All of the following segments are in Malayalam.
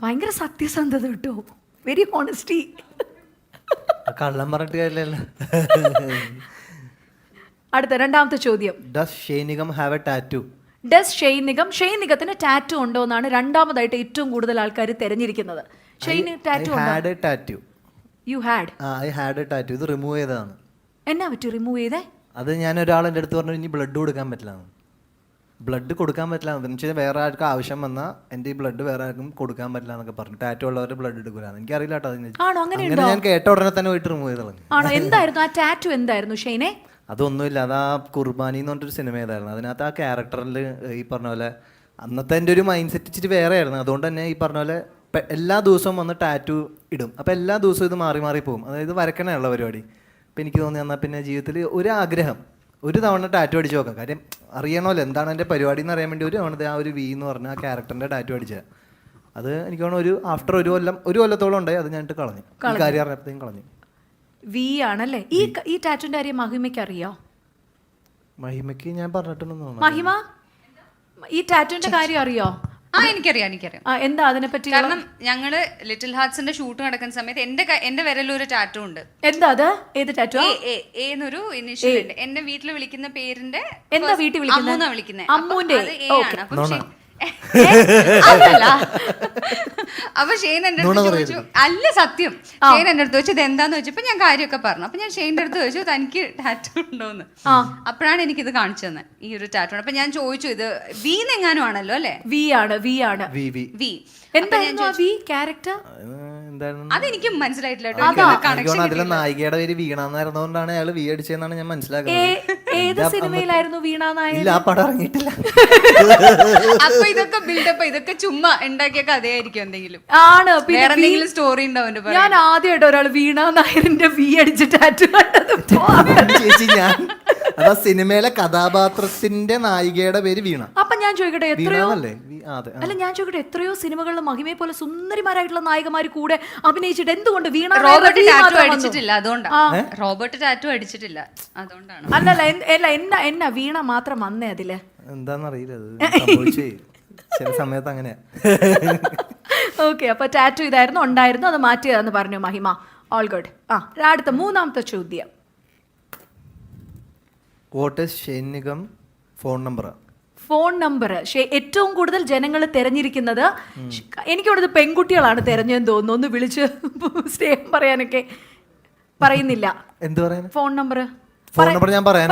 ഭയങ്കര സത്യസന്ധത കേട്ടോ, വെരി ഹോണസ്റ്റി. കള്ളം പറഞ്ഞിട്ട് കാര്യമില്ലല്ലോ. അടുത്ത രണ്ടാമത്തെ ചോദ്യം. Does Shane Nigam have a tattoo? Does Shane നിഗത്തിന് ടാറ്റു ഉണ്ടോ എന്നാണ് രണ്ടാമതായിട്ട് ഏറ്റവും കൂടുതൽ ആൾക്കാർ തിരഞ്ഞിരിക്കുന്നത്. ഷെയ്ന് tattoo had a tattoo. You had? I had a tattoo. ഇത് റിമൂവ് ചെയ്തതാണ്. എന്നാ പറ്റി റിമൂവ് ചെയ്തേ? അത് ഞാൻ ഒരാളെൻ്റെ അടുത്ത് പറഞ്ഞു ഇനി ബ്ലഡ് കൊടുക്കാൻ പറ്റില്ല. ബ്ലഡ് കൊടുക്കാൻ പറ്റില്ല എന്ന് വെച്ചാൽ വേറെ ആർക്കും ആവശ്യം വന്നാൽ എൻ്റെ ഈ ബ്ലഡ് വേറെ ആർക്കും കൊടുക്കാൻ പറ്റില്ല എന്നൊക്കെ പറഞ്ഞു. ടാറ്റു ഉള്ളവരുടെ ബ്ലഡ് എടുക്കില്ല. എനിക്കറിയില്ല കേട്ടോ. അങ്ങനെ ഞാൻ കേട്ട ഉടനെ തന്നെ പോയിട്ട് റിമൂവ് ചെയ്ത് കളഞ്ഞു. ആണോ? എന്തായിരുന്നു ആ ടാറ്റു? എന്തായിരുന്നു ഷെയ്നെ? അതൊന്നുമില്ല. അത് ആ കുർബാനി എന്ന് പറഞ്ഞൊരു സിനിമ ഏതായിരുന്നു. അതിനകത്ത് ആ ക്യാരക്ടറിൽ ഈ പറഞ്ഞ പോലെ അന്നത്തെ എൻ്റെ ഒരു മൈൻഡ് സെറ്റ് ഇച്ചിരി വേറെ ആയിരുന്നു. അതുകൊണ്ട് തന്നെ ഈ പറഞ്ഞ പോലെ എല്ലാ ദിവസവും വന്ന് ടാറ്റു ഇടും. അപ്പോൾ എല്ലാ ദിവസവും ഇത് മാറി മാറി പോകും. അതായത് വരക്കണയുള്ള പരിപാടി. അപ്പോൾ എനിക്ക് തോന്നി എന്നാൽ പിന്നെ ജീവിതത്തിൽ ഒരു ആഗ്രഹം ഒരു തവണ ടാറ്റു അടിച്ച് നോക്കാം. കാര്യം അറിയണമല്ലോ എന്താണ് എൻ്റെ പരിപാടി എന്ന് അറിയാൻ വേണ്ടി ഒരു തവണ ആ ഒരു വി എന്ന് പറഞ്ഞ ആ ക്യാരക്ടറിൻ്റെ ടാറ്റു അടിച്ചത്. അത് എനിക്ക് തോന്നുന്നു ഒരു ആഫ്റ്റർ ഒരു കൊല്ലത്തോളം ഉണ്ടായി. അത് ഞാനിട്ട് കളഞ്ഞു. ഈ കാര്യം അറിഞ്ഞപ്പോഴത്തേക്കും കളഞ്ഞു. വി ആണല്ലേ? ഈ ടാറ്റുവിന്റെ കാര്യം മഹിമയ്ക്ക് അറിയോ? മഹിമയ്ക്ക് ഞാൻ പറഞ്ഞിട്ടുണ്ടെന്ന് തോന്നുന്നു. മഹിമ, ഈ ടാറ്റുവിന്റെ കാര്യം അറിയോ? എനിക്കറിയാം. എന്താ അതിനെ പറ്റി? കാരണം ഞങ്ങള് ലിറ്റിൽ ഹാർട്സിന്റെ ഷൂട്ട് നടക്കുന്ന സമയത്ത് എന്റെ വിരലൊരു ടാറ്റു ഉണ്ട്. എന്താ അത്? ഏത് ടാറ്റു? എന്നൊരു ഇനീഷ്യൽ ഉണ്ട്. എന്നെ വീട്ടിൽ വിളിക്കുന്ന പേരിന്റെ എന്താ വീട്ടിൽ വിളിക്കുന്നത്? വിളിക്കുന്നത് അമ്മുന്റെ. അപ്പൊ ഷെയ്ൻ എന്റെ അടുത്ത് ചോദിച്ചു, അല്ല സത്യം, ഷെയ്ൻ എന്റെ അടുത്ത് ചോദിച്ചു ഇത് എന്താന്ന് ചോദിച്ചപ്പോ ഞാൻ കാര്യമൊക്കെ പറഞ്ഞു. അപ്പൊ ഞാൻ ഷെയ്ൻ്റെ അടുത്ത് ചോദിച്ചു തനിക്ക് ടാറ്റു ഉണ്ടോന്ന്. അപ്പോഴാണ് എനിക്കിത് കാണിച്ചു തന്നെ ഈ ഒരു ടാറ്റു. അപ്പൊ ഞാൻ ചോദിച്ചു ഇത് വി എങ്ങാനും ആണല്ലോ അല്ലെ? വി ആണ്. വി എന്തായിരുന്നു ആ വി ക്യാരക്ടർ? അതെനിക്ക് മനസ്സിലായിട്ടില്ല. അതിലെ നായികയുടെ പേര് വീണാന്നായിരുന്നോണ്ടാണ് അയാൾ വി അടിച്ചതെന്നാണ് ഞാൻ മനസ്സിലാക്കുന്നത്. ഏത് സിനിമയിലായിരുന്നു വീണ നായർ? ഇല്ല, ആ പടം ഇറങ്ങിയിട്ടില്ല. അപ്പൊ ഇതൊക്കെ ബിൽഡപ്പ്, ഇതൊക്കെ ചുമ്മാ ഉണ്ടാക്കിയ കഥയായിരിക്കും എന്തെങ്കിലും. ആണ്. വേറെ എന്തെങ്കിലും സ്റ്റോറി ഉണ്ടാവും. ഞാൻ ആദ്യമായിട്ട് ഒരാൾ വീണ നായരിന്റെ വി അടിച്ച് ടാറ്റു കണ്ടത്. ചേച്ചി, ഞാൻ അതാ സിനിമയിലെ കഥാപാത്രത്തിന്റെ നായികയുടെ പേര് വീണ. അപ്പൊ ഞാൻ ചോദിക്കട്ടെ, എത്രയോ എത്രയോ സിനിമകളിൽ മഹിമയെ പോലെ സുന്ദരിമാരായിട്ടുള്ള നായികമാര് കൂടെ അഭിനയിച്ചിട്ട് എന്തുകൊണ്ട് വീണ? റോബർട്ട് ടാറ്റു അടിച്ചിട്ടില്ല, അതുകൊണ്ടാണ്. റോബർട്ട് ടാറ്റു അടിച്ചിട്ടില്ല, അതുകൊണ്ടാണ്. അല്ലല്ല, എന്നാ വീണ മാത്രം വന്നേ അതില്? എന്താന്നറിയില്ല, ചില സമയത്ത് അങ്ങനെയാ. ഓക്കെ, അപ്പൊ ടാറ്റു ഇതായിരുന്നു, ഉണ്ടായിരുന്നു, അത് മാറ്റിയതാന്ന് പറഞ്ഞു മഹിമ. All good. അടുത്ത മൂന്നാമത്തെ ചോദ്യം. What is Shane Nigam phone number? Phone number ഏറ്റവും കൂടുതൽ ജനങ്ങൾ തിരഞ്ഞിരിക്കുന്നത്, എനിക്കവിടുത്തെ പെൺകുട്ടികളാണ് തിരഞ്ഞെന്ന് തോന്നുന്നു. ഒന്ന് വിളിച്ച് സ്നേഹം പറയാനൊക്കെ പറയുന്നില്ല. എന്ത് പറയാൻ? ഫോൺ നമ്പർ ഞാൻ പറയാൻ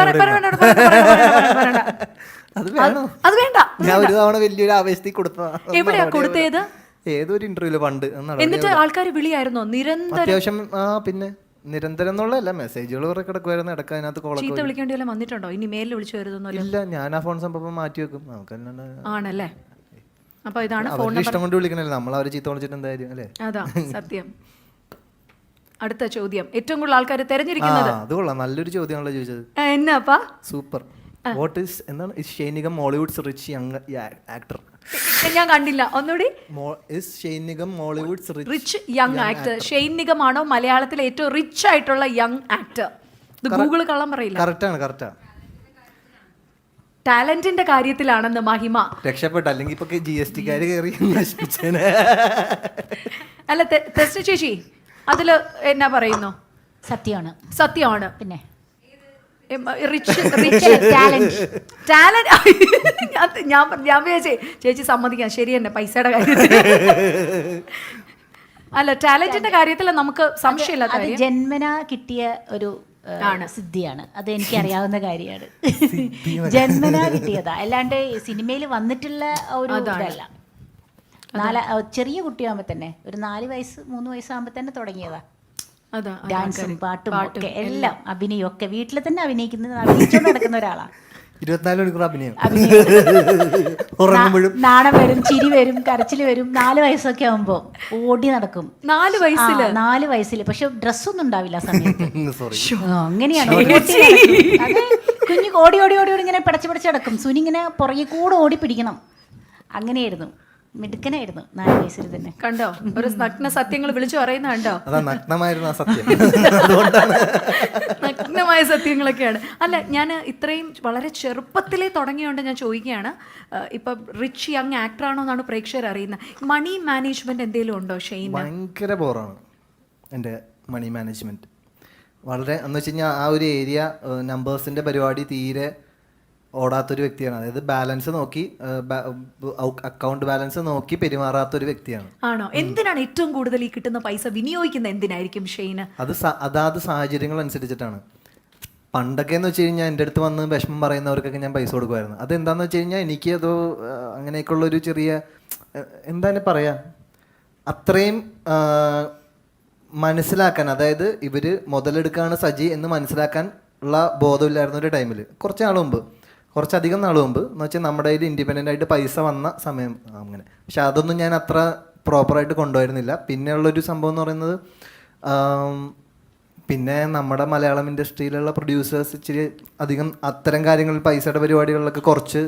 അത് വേണ്ട. ഞാൻ ഒരു തവണ വലിയൊരു ആവേശത്തിൽ കൊടുത്തതാണ്. എവിടെയാ കൊടുത്തേത്? ഏതൊരു ഇന്റർവ്യൂല് പണ്ട്. എന്നിട്ട് ആൾക്കാർ വിളിയായിരുന്നോ നിരന്തരം? അത്യാവശ്യം. പിന്നെ നിരന്തരം എന്നുള്ളതല്ല, മെസ്സേജുകൾ കുറെ കിടക്കുമായിരുന്നു. ഇടയ്ക്ക് അതിനകത്ത് ചീത്ത വിളിക്കേണ്ടി വല്ല വന്നിട്ടുണ്ടോ? ഇനി മേലിൽ വിളിച്ചു വരുന്നല്ലോ? ഇല്ല, ഞാൻ ആ ഫോൺ സംഭവം മാറ്റി വെക്കും. നമുക്ക് ആണല്ലേ? അപ്പൊ ഇതാണ് ഫോൺ നമ്പർ. ഇഷ്ടം കൊണ്ട് വിളിക്കണല്ലേ, നമ്മൾ അവരെ ചീത്ത വിളിച്ചിട്ട് എന്തായാലും അല്ലേ? അതാ സത്യം. അടുത്ത ചോദ്യം. ഏറ്റവും കൂടുതൽ ആൾക്കാർ തിരഞ്ഞിരിക്കുന്നത്, അത് കൊള്ളാം, നല്ലൊരു ചോദ്യമാണല്ലോ ചോദിച്ചത്. എന്നാപ്പാ? സൂപ്പർ. വാട്ട് ഈസ് എന്താണ് Shane Nigam മോളിവുഡ്സ് rich young actor? ഞാൻ കണ്ടില്ല, ഒന്നുകൂടി. Shane Nigam മോളിവുഡ്സ് rich young actor. Shane Nigam ആണോ മലയാളത്തിലെ ഏറ്റവും റിച്ച് ആയിട്ടുള്ള യങ് ആക്ടർ? ഇത് ഗൂഗിൾ കള്ളം പറയില്ല. കറക്റ്റാണ്. ടാലന്റിന്റെ കാര്യത്തിലാണെന്ന് മഹിമ. രക്ഷപ്പെട്ട, അല്ലെങ്കിൽ ഇപ്പൊ GST കയറി നശിപ്പിച്ചേനെ. അല്ല തെസ്റ്റ് ചേച്ചി, അതില് എന്നാ പറയുന്നു? സത്യമാണ്. പിന്നെ ഞാൻ ചേച്ചി സമ്മതിക്കാം, ശരി തന്നെ, പൈസയുടെ കാര്യത്തിൽ. അല്ല, ടാലന്റിന്റെ കാര്യത്തിൽ നമുക്ക് സംശയമില്ലാത്ത കാര്യം ജന്മനാ കിട്ടിയ ഒരു സിദ്ധിയാണ്. അത് എനിക്കറിയാവുന്ന കാര്യമാണ്. ജന്മനാ കിട്ടിയതാ, അല്ലാണ്ട് സിനിമയിൽ വന്നിട്ടുള്ള ഒരു ഇതല്ല. ചെറിയ കുട്ടിയാകുമ്പോ തന്നെ ഒരു 4 വയസ്സ് 3 വയസ്സാകുമ്പോ തന്നെ തുടങ്ങിയതാ. ഡാൻസും പാട്ടും ഒക്കെ, എല്ലാം അഭിനയം ഒക്കെ വീട്ടിൽ തന്നെ അഭിനയിച്ചുകൊണ്ട് നടക്കുന്ന ഒരാളാ. 24 മണിക്കൂർ അഭിനയം. നാണം വരും, ചിരി വരും, കരച്ചിൽ വരും. 4 വയസ്സൊക്കെ ആവുമ്പോ ഓടി നടക്കും. 4 വയസ്സില് പക്ഷെ ഡ്രസ്സൊന്നും ഉണ്ടാവില്ല സമയത്ത്. അങ്ങനെയാണ് കുഞ്ഞു ഓടി ഇങ്ങനെ പടച്ചു നടക്കും. സുനി ഇങ്ങനെ പുറകെ കൂടെ ഓടി പിടിക്കണം. അങ്ങനെയായിരുന്നു. മിടുക്കനായിരുന്നു 4 വയസ്സിൽ തന്നെ. കണ്ടോ, ഒരു നഗ്ന സത്യങ്ങൾ വിളിച്ചു പറയുന്ന കണ്ടോ? അതാ നഗ്നമായിരുന്നു ആ സത്യം. അതുകൊണ്ടാണ് നഗ്നമായ സത്യങ്ങളൊക്കെയാണ്. അല്ല, ഞാൻ ഇത്രയും വളരെ ചെറുപ്പത്തിലേ തുടങ്ങിയോണ്ട് ഞാൻ ചോദിക്കുകയാണ്, ഇപ്പൊ റിച്ച് യങ് ആക്ടർ ആണോ എന്നാണ് പ്രേക്ഷകർ അറിയുന്നത്. മണി മാനേജ്മെന്റ് എന്തെങ്കിലും ഉണ്ടോ ഷെയ്ൻ? ഭയങ്കര ബോറാണ് എൻ്റെ മണി മാനേജ്മെന്റ്. വളരെ എന്ന് വെച്ച് കഴിഞ്ഞാൽ ആ ഒരു ഏരിയ നമ്പേഴ്സിൻ്റെ പരിപാടി തീരെ ഓടാത്തൊരു വ്യക്തിയാണ്. അതായത് ബാലൻസ് നോക്കി അക്കൗണ്ട് ബാലൻസ് നോക്കി പെരുമാറാത്തൊരു വ്യക്തിയാണ്. ആണോ? എന്തിനാണ് ഏറ്റവും കൂടുതൽ ഈ കിട്ടുന്ന പൈസ വിനിയോഗിക്കുന്നത് എന്തിനായിരിക്കും ഷെയ്ന്? അതാത് സാഹചര്യങ്ങൾ അനുസരിച്ചിട്ടാണ്. പണ്ടൊക്കെ എന്ന് വെച്ച് കഴിഞ്ഞാൽ എൻ്റെ അടുത്ത് വന്ന് വിഷമം പറയുന്നവർക്കൊക്കെ ഞാൻ പൈസ കൊടുക്കുമായിരുന്നു. അതെന്താണെന്ന് വെച്ച് കഴിഞ്ഞാൽ എനിക്ക് അത് അങ്ങനെയൊക്കെയുള്ളൊരു ചെറിയ എന്താണ് പറയുക, അത്രയും മനസ്സിലാക്കാൻ, അതായത് ഇവർ മുതലെടുക്കാണ് സജി എന്ന് മനസ്സിലാക്കാൻ ഉള്ള ബോധമില്ലായിരുന്ന ഒരു ടൈമിൽ കുറച്ചധികം നാൾ മുമ്പ് എന്ന് വെച്ചാൽ നമ്മുടെ കയ്യിൽ ഇൻഡിപെൻഡൻ്റ് ആയിട്ട് പൈസ വന്ന സമയം അങ്ങനെ. പക്ഷെ അതൊന്നും ഞാൻ അത്ര പ്രോപ്പറായിട്ട് കൊണ്ടുവരുന്നില്ല. പിന്നെയുള്ളൊരു സംഭവം എന്ന് പറയുന്നത്, പിന്നെ നമ്മുടെ മലയാളം ഇൻഡസ്ട്രിയിലുള്ള പ്രൊഡ്യൂസേഴ്സ് ഇച്ചിരി അധികം അത്തരം കാര്യങ്ങളിൽ പൈസയുടെ പരിപാടികളിലൊക്കെ കുറച്ച്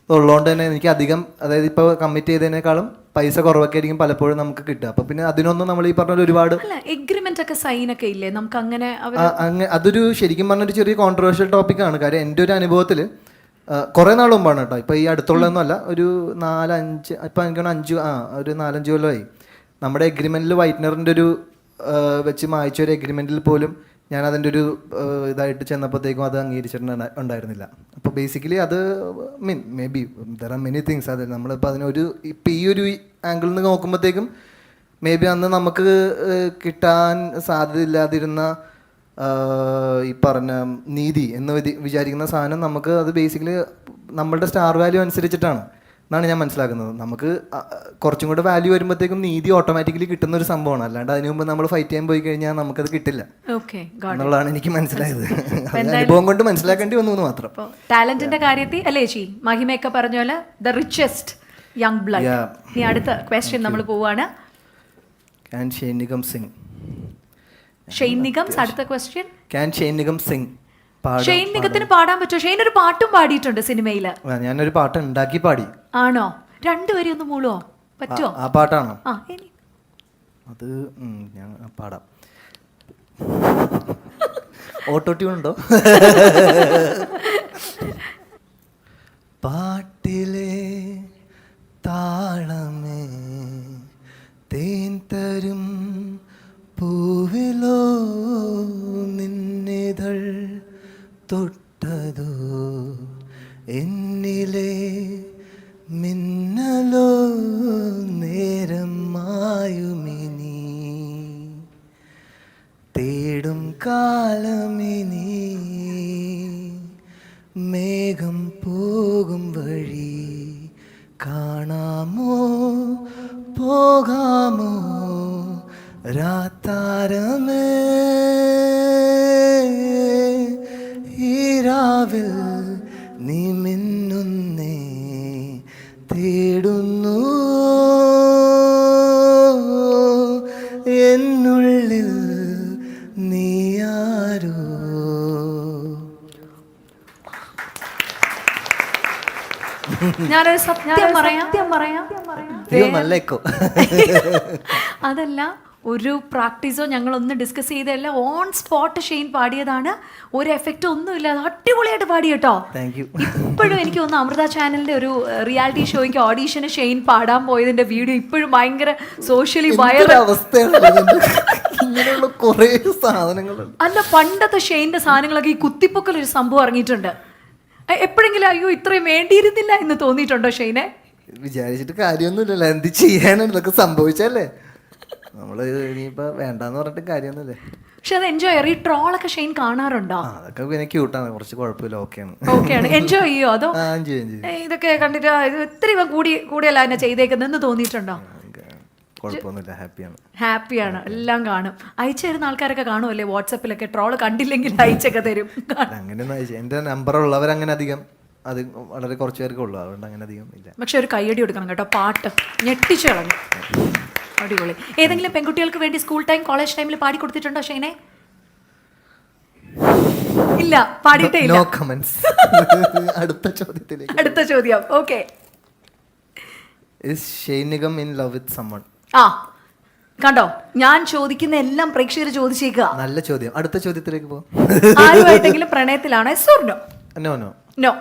ഉള്ളതുകൊണ്ട് തന്നെ എനിക്ക് അധികം, അതായത് ഇപ്പോൾ കമ്മിറ്റ് ചെയ്തതിനേക്കാളും പൈസ കുറവൊക്കെ ആയിരിക്കും പലപ്പോഴും നമുക്ക് കിട്ടുക. അപ്പോൾ പിന്നെ അതിനൊന്നും നമ്മൾ ഈ പറഞ്ഞ ഒരുപാട് എഗ്രിമെന്റ് ഒക്കെ സൈൻ ഒക്കെ ഇല്ലേ നമുക്ക് അങ്ങനെ? അതൊരു ശരിക്കും പറഞ്ഞൊരു ചെറിയ കോൺട്രവേഴ്ഷ്യൽ ടോപ്പിക്കാണ്. കാര്യം എൻ്റെ ഒരു അനുഭവത്തിൽ കുറേ നാൾ മുമ്പാണ് കേട്ടോ, ഇപ്പോൾ ഈ അടുത്തുള്ളതൊന്നുമല്ല, ഒരു 4-5 ഇപ്പം എനിക്കാണ് ഒരു 4-5 കൊല്ലമായി നമ്മുടെ എഗ്രിമെൻറ്റിൽ വൈറ്റ്നറിൻ്റെ ഒരു വെച്ച് മായ്ച്ച ഒരു എഗ്രിമെൻറ്റിൽ പോലും ഞാൻ അതിൻ്റെ ഒരു ഇതായിട്ട് ചെന്നപ്പോഴത്തേക്കും അത് അംഗീകരിച്ചിട്ടുണ്ടായിരുന്നില്ല. അപ്പോൾ ബേസിക്കലി അത് may be there are many things. അത് നമ്മളിപ്പോൾ അതിനൊരു ഇപ്പം ഈ ഒരു ആംഗിളിൽ നിന്ന് നോക്കുമ്പോഴത്തേക്കും മേ ബി അന്ന് നമുക്ക് കിട്ടാൻ സാധ്യതയില്ലാതിരുന്ന ഈ പറഞ്ഞ നീതി എന്ന് വിചാരിക്കുന്ന സാധനം നമുക്ക് അത് ബേസിക്കലി നമ്മളുടെ സ്റ്റാർ വാല്യൂ അനുസരിച്ചിട്ടാണ് എന്നാണ് ഞാൻ മനസ്സിലാക്കുന്നത്. നമുക്ക് കുറച്ചും കൂടെ വാല്യൂ വരുമ്പോഴത്തേക്കും നീതി ഓട്ടോമാറ്റിക്കലി കിട്ടുന്ന ഒരു സംഭവമാണ്. അല്ലാണ്ട് അതിന് മുമ്പ് നമ്മൾ ഫൈറ്റ് ചെയ്യാൻ പോയി കഴിഞ്ഞാൽ നമുക്കത് കിട്ടില്ല എന്നുള്ളതാണ് എനിക്ക് മനസ്സിലായത്. അനുഭവം കൊണ്ട് മനസ്സിലാക്കേണ്ടി വന്നു എന്ന് മാത്രം. ടാലന്റിന്റെ കാര്യത്തിൽ അല്ലേ ചേച്ചി മഹിമയൊക്കെ പറഞ്ഞ പോലെ ദ റിച്ചസ്റ്റ് യങ് ബ്ലഡ്. ഇനി അടുത്ത ക്വസ്റ്റ്യൻ നമ്മൾ പോവാണ്. Can Shane Nigam sing? Shane Nigam അടുത്ത question. Can Shane Nigam sing? Shane നിഗത്തിന് പാടാൻ പറ്റുമോ? ഷെയ്ൻ ഒരു പാട്ടും പാടിയിട്ടുണ്ട് സിനിമയിൽ. ഞാനൊരു പാട്ട് ഉണ്ടാക്കി പാടി. ആണോ? രണ്ടുപേരും ഒന്ന് മൂളോ പറ്റുമോ? ആ പാട്ടാണോ? അത് ഞാൻ പാടാം. ഓട്ടോ ട്യൂൺ ഉണ്ടോ? പാട്ടിലെ താളമേ തേൻ തരും പൂവിലോ നിന്നിതൾ തൊട്ടതോ എന്നിലെ മിന്നലോ നേരം മായുമിനി തേടും കാലമിനി മേഘം പോകും വഴി കാണാമോ പോകാമോ രാത്താരമേ ഈരാവിൽ നീ മിന്നുന്നേ തേടുന്നു എന്നുള്ളിൽ നീയാരോ. ഞാനൊരു സത്യം പറയാം. നല്ല എക്കോ. അതല്ല, ഒരു പ്രാക്ടീസോ ഞങ്ങളൊന്നും ഡിസ്കസ് ചെയ്തല്ല, ഓൺ സ്പോട്ട് ഷെയ്ൻ പാടിയതാണ്. ഒരു എഫക്റ്റ് ഒന്നുമില്ല, അടിപൊളിയായിട്ട് പാടി കേട്ടോ. ഇപ്പോഴും എനിക്ക് തോന്നുന്നു അമൃത ചാനലിന്റെ ഒരു റിയാലിറ്റി ഷോയ്ക്ക് ഓഡീഷന് ഷെയ്ൻ പാടാൻ പോയതിന്റെ വീഡിയോ ഇപ്പോഴും ഭയങ്കര സോഷ്യലി വൈറൽ അവസ്ഥയാണ്. അല്ല, പണ്ടത്തെ ഷെയ്ൻ്റെ സാധനങ്ങളൊക്കെ ഈ കുത്തിപ്പൊക്കൽ ഒരു സംഭവം ഇറങ്ങിയിട്ടുണ്ട്. എപ്പോഴെങ്കിലും അയ്യോ ഇത്രയും വേണ്ടിയിരുന്നില്ല എന്ന് തോന്നിയിട്ടുണ്ടോ ഷെയ്നെ? വിചാരിച്ചിട്ട് കാര്യമൊന്നുമില്ലല്ലോ, എന്ത് ചെയ്യാനാണ് ഇതൊക്കെ സംഭവിച്ചല്ലേ. നമ്മള് ഇനിയിപ്പോ വേണ്ടാന്ന് പറഞ്ഞിട്ട് കാര്യമൊന്നുമില്ലേ. പക്ഷെ അത് എൻജോയ് ചെയ്യാറ്. ഈ ട്രോളൊക്കെ ഷെയ്ൻ കാണാറുണ്ടോ? അതൊക്കെ പിന്നെ ക്യൂട്ടാണ്, കുറച്ച് കുഴപ്പമില്ല, ഓക്കെയാണ്. എൻജോയ് ചെയ്യോ? അതോ ഇതൊക്കെ കണ്ടിട്ട് ഇത് ഇത്തിരി കൂടിയല്ല എന്നെ ചെയ്തേക്കുന്നെന്ന് തോന്നിയിട്ടുണ്ടോ? കുഴപ്പമൊന്നുമില്ല, ഹാപ്പിയാണ്. എല്ലാം കാണും. അയച്ചു തരുന്ന ആൾക്കാരൊക്കെ കാണുമല്ലേ വാട്സപ്പിലൊക്കെ? ട്രോള് കണ്ടില്ലെങ്കിൽ അയച്ചൊക്കെ തരും. അങ്ങനെയൊന്നും അയച്ചു, എന്റെ നമ്പർ ഉള്ളവരങ്ങനെ അധികം, അത് വളരെ കുറച്ച് പേർക്ക് ഉള്ളു, അതുകൊണ്ട് അങ്ങനെ അധികം ഇല്ല. പക്ഷെ ഒരു കയ്യടി കൊടുക്കണം കേട്ടോ, പാട്ട് ഞെട്ടിച്ചു കളഞ്ഞു, അടിപൊളി. ഏതെങ്കിലും പെൺകുട്ടികൾക്ക് വേണ്ടി സ്കൂൾ ടൈം കോളേജ് ടൈമിൽ പാടി കൊടുത്തിട്ടുണ്ടോ ഷെയ്നെ? ഇല്ല, പാടിയിട്ടേ ഇല്ല. അടുത്ത ചോദ്യത്തിലേക്ക്. അടുത്ത ചോദ്യം. Okay, is Shane Nigam in love with someone? ആ കണ്ടോ, ഞാൻ ചോദിക്കുന്ന എല്ലാം പ്രേക്ഷകർ ചോദിച്ചേക്കുക. നല്ല ചോദ്യം. അടുത്ത ചോദ്യത്തിലേക്ക് പോ. ആരുമായിട്ടെങ്കിലും പ്രണയത്തിലാണോ? Yes or no? No no no.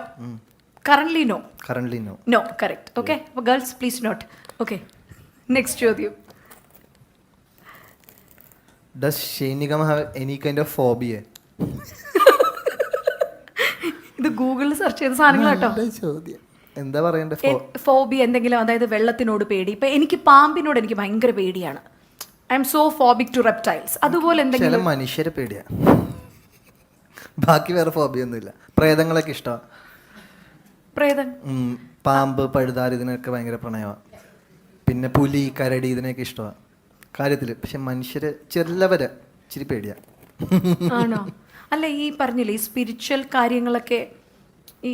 Currently no. Currently no. No, correct. Okay, അപ്പോൾ girls please note. Okay, next ചോദ്യം. Does Shane Nigam have any kind of phobia? ഇത് ഗൂഗിളിൽ സെർച്ച് ചെയ്ത സാധനങ്ങളാട്ടോ. ചോദ്യം എന്താ പറയണ്ടേ? ഫോബി എന്തെങ്കിലും, അതായത് വെള്ളത്തിനോട് പേടി. ഇപ്പൊ എനിക്ക് പാമ്പിനോട് എനിക്ക് ഭയങ്കര പേടിയാണ്. I'm so phobic to reptiles. അതുപോലെ ചില എന്തെങ്കിലും. മനുഷ്യരെ പേടിയാ, ബാക്കി വേറെ ഫോബിയ ഒന്നുമില്ല. പ്രേതങ്ങളൊക്കെ ഇഷ്ടമാണ്. പ്രേതം, പാമ്പ്, പഴുതാര ഇതിനൊക്കെ ഭയങ്കര പ്രണയമാണ്. പിന്നെ പുലി, കരടി ഇതിനൊക്കെ ഇഷ്ടമാണ് കാര്യത്തിൽ. പക്ഷെ മനുഷ്യര് ചിലവരെ ഇച്ചിരി പേടിയാ. ആണോ? അല്ല, ഈ പറഞ്ഞില്ലേ ഈ സ്പിരിച്വൽ കാര്യങ്ങളൊക്കെ ഈ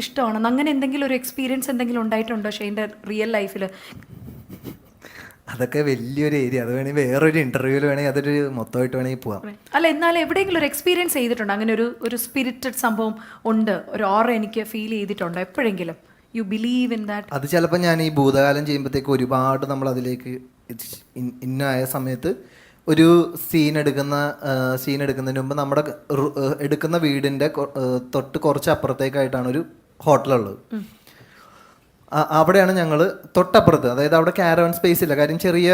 ഇഷ്ടമാണെന്ന്, അങ്ങനെ എന്തെങ്കിലും ഒരു എക്സ്പീരിയൻസ് എന്തെങ്കിലും ഉണ്ടായിട്ടുണ്ടോ ഷെയ്ൻ്റെ റിയൽ ലൈഫിൽ? അതൊക്കെ വലിയൊരു ഏരിയ. അത് വേണമെങ്കിൽ വേറൊരു ഇന്റർവ്യൂവിൽ വേണമെങ്കിൽ അതൊരു മൊത്തമായിട്ട് വേണമെങ്കിൽ പോവാം. അല്ല, എന്നാലും എവിടെയെങ്കിലും ഒരു എക്സ്പീരിയൻസ് ചെയ്തിട്ടുണ്ടോ? അങ്ങനെ ഒരു സ്പിരിറ്റഡ് സംഭവം ഉണ്ട്, ഒരു ഓറ എനിക്ക് ഫീൽ ചെയ്തിട്ടുണ്ടോ എപ്പോഴെങ്കിലും? You believe in that? അത് ചിലപ്പോൾ ഞാൻ ഈ ഭൂതകാലം ചെയ്യുമ്പോഴത്തേക്ക് ഒരുപാട് നമ്മൾ അതിലേക്ക് ഇന്നായ സമയത്ത് ഒരു സീൻ എടുക്കുന്നതിന് മുമ്പ് നമ്മുടെ എടുക്കുന്ന വീടിൻ്റെ തൊട്ട് കുറച്ച് അപ്പുറത്തേക്കായിട്ടാണ് ഒരു ഹോട്ടലുള്ളത്. അവിടെയാണ് ഞങ്ങൾ തൊട്ടപ്പുറത്ത്, അതായത് അവിടെ ക്യാരവൻ സ്പേസ് ഇല്ല, കാര്യം ചെറിയ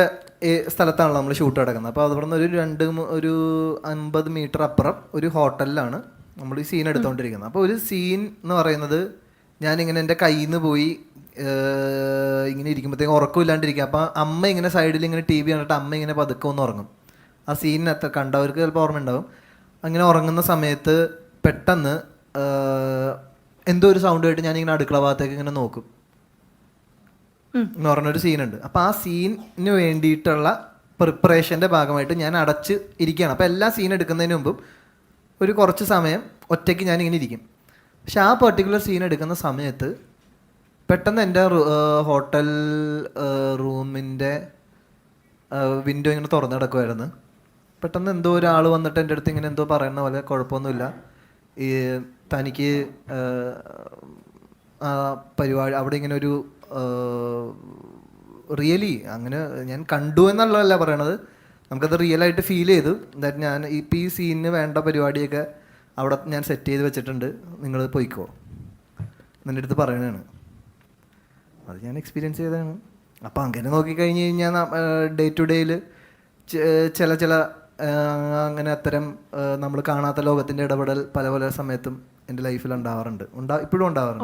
സ്ഥലത്താണല്ലോ നമ്മൾ ഷൂട്ട് നടക്കുന്നത്. അപ്പോൾ അവിടെ നിന്ന് ഒരു 50 മീറ്റർ അപ്പുറം ഒരു ഹോട്ടലിലാണ് നമ്മൾ ഈ സീൻ എടുത്തുകൊണ്ടിരിക്കുന്നത്. അപ്പോൾ ഒരു സീൻ എന്ന് പറയുന്നത് ഞാനിങ്ങനെ എൻ്റെ കയ്യിൽ നിന്ന് പോയി ഇങ്ങനെ ഇരിക്കുമ്പോഴത്തേക്കും ഉറക്കമില്ലാണ്ടിരിക്കുക. അപ്പോൾ അമ്മ ഇങ്ങനെ സൈഡിൽ ഇങ്ങനെ TV കണ്ടിട്ട് അമ്മ ഇങ്ങനെ പതുക്കെ ഒന്ന് ഉറങ്ങും. ആ സീനിനകത്ത് കണ്ടവർക്ക് ചിലപ്പോൾ ഓർമ്മ ഉണ്ടാവും. അങ്ങനെ ഉറങ്ങുന്ന സമയത്ത് പെട്ടെന്ന് എന്തോ ഒരു സൗണ്ട് കേട്ട് ഞാനിങ്ങനെ അടുക്കള ഭാഗത്തേക്ക് ഇങ്ങനെ നോക്കും എന്ന് പറഞ്ഞൊരു സീനുണ്ട്. അപ്പോൾ ആ സീനിന് വേണ്ടിയിട്ടുള്ള പ്രിപ്പറേഷൻ്റെ ഭാഗമായിട്ട് ഞാൻ അടച്ച് ഇരിക്കുകയാണ്. അപ്പോൾ എല്ലാ സീൻ എടുക്കുന്നതിന് മുമ്പും ഒരു കുറച്ച് സമയം ഒറ്റയ്ക്ക് ഞാനിങ്ങനെ ഇരിക്കും. പക്ഷെ ആ പെർട്ടിക്കുലർ സീൻ എടുക്കുന്ന സമയത്ത് പെട്ടെന്ന് എൻ്റെ ഹോട്ടൽ റൂമിൻ്റെ വിൻഡോ ഇങ്ങനെ തുറന്നു കിടക്കുമായിരുന്നു. പെട്ടെന്ന് എന്തോ ഒരാൾ വന്നിട്ട് എൻ്റെ അടുത്ത് ഇങ്ങനെ എന്തോ പറയുന്ന പോലെ, കുഴപ്പമൊന്നുമില്ല, ഈ തനിക്ക് പരിപാടി അവിടെ ഇങ്ങനെ ഒരു റിയലി അങ്ങനെ ഞാൻ കണ്ടു എന്നുള്ളതല്ല പറയണത്, നമുക്കത് റിയലായിട്ട് ഫീൽ ചെയ്തു. ദാറ്റ് ഞാൻ ഇപ്പം ഈ സീനിന് വേണ്ട പരിപാടിയൊക്കെ അവിടെ ഞാൻ സെറ്റ് ചെയ്ത് വെച്ചിട്ടുണ്ട്, നിങ്ങൾ പോയിക്കോ എൻ്റെ അടുത്ത് പറയണതാണ്. അത് ഞാൻ എക്സ്പീരിയൻസ് ചെയ്തതാണ്. അപ്പോൾ അങ്ങനെ നോക്കിക്കഴിഞ്ഞ് കഴിഞ്ഞാൽ ഡേ ടു ഡേയിൽ ചില അങ്ങനെ അത്തരം നമ്മൾ കാണാത്ത ലോകത്തിൻ്റെ ഇടപെടൽ പല സമയത്തും എൻ്റെ ലൈഫിൽ ഉണ്ടാവാറുണ്ട്, ഇപ്പോഴും ഉണ്ടാവാറുണ്ട്.